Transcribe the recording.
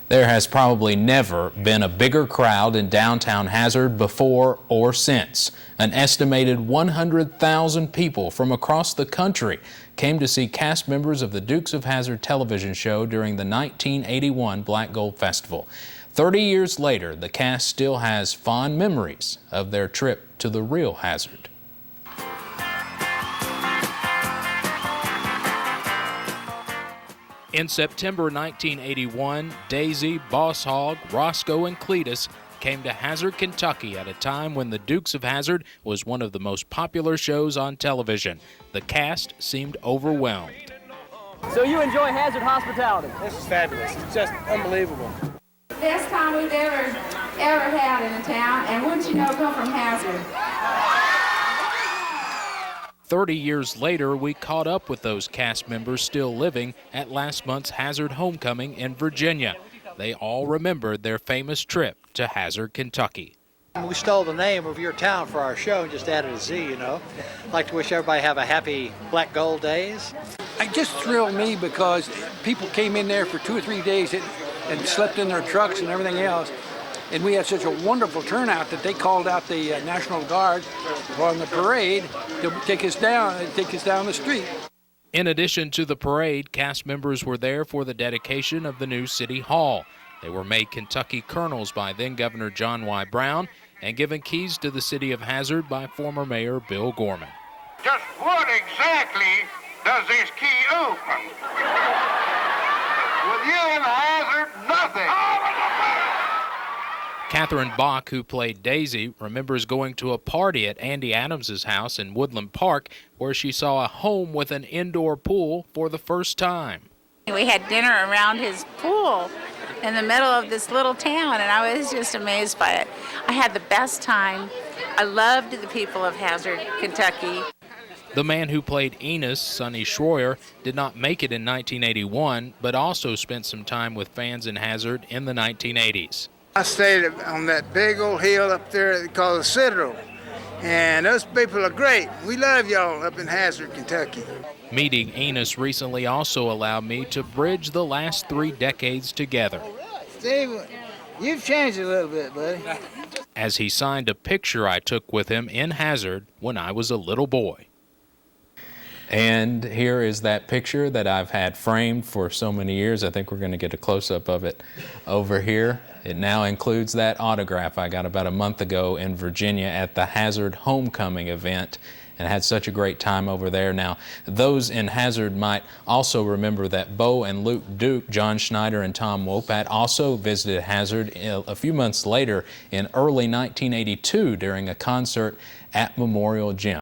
There has probably never been a bigger crowd in downtown Hazard before or since. An estimated 100,000 people from across the country came to see cast members of the Dukes of Hazzard television show during the 1981 Black Gold Festival. 30 years later, the cast still has fond memories of their trip to the real Hazard. In September 1981, Daisy, Boss Hogg, Roscoe, and Cletus came to Hazard, Kentucky at a time when the Dukes of Hazzard was one of the most popular shows on television. The cast seemed overwhelmed. So you enjoy Hazard hospitality? This is fabulous. It's just unbelievable. Best time we've ever had in a town, and wouldn't you know, come from Hazard. 30 years later, we caught up with those cast members still living at last month's Hazard homecoming in Virginia. They all remembered their famous trip to Hazard, Kentucky. We stole the name of your town for our show and just added a Z, you know. I'd like to wish everybody have a happy Black Gold Days. It just thrilled me because people came in there for 2 or 3 days and slept in their trucks and everything else. And we had such a wonderful turnout that they called out the National Guard on the parade to take us down the street. In addition to the parade, cast members were there for the dedication of the new City Hall. They were made Kentucky colonels by then-Governor John Y. Brown and given keys to the city of Hazard by former Mayor Bill Gorman. Just what exactly does this key open? With you in Hazard, nothing. Catherine Bach, who played Daisy, remembers going to a party at Andy Adams's house in Woodland Park where she saw a home with an indoor pool for the first time. We had dinner around his pool in the middle of this little town, and I was just amazed by it. I had the best time. I loved the people of Hazard, Kentucky. The man who played Enos, Sonny Schroyer, did not make it in 1981, but also spent some time with fans in Hazard in the 1980s. I stayed on that big old hill up there called the Citadel, and those people are great. We love y'all up in Hazard, Kentucky. Meeting Enos recently also allowed me to bridge the last 3 decades together. Steve, you've changed a little bit, buddy. As he signed a picture I took with him in Hazard when I was a little boy. And here is that picture that I've had framed for so many years. I think we're going to get a close-up of it over here. It now includes that autograph I got about a month ago in Virginia at the Hazard homecoming event, and had such a great time over there. Now, those in Hazard might also remember that Bo and Luke Duke, John Schneider and Tom Wopat also visited Hazard a few months later in early 1982 during a concert at Memorial Gym.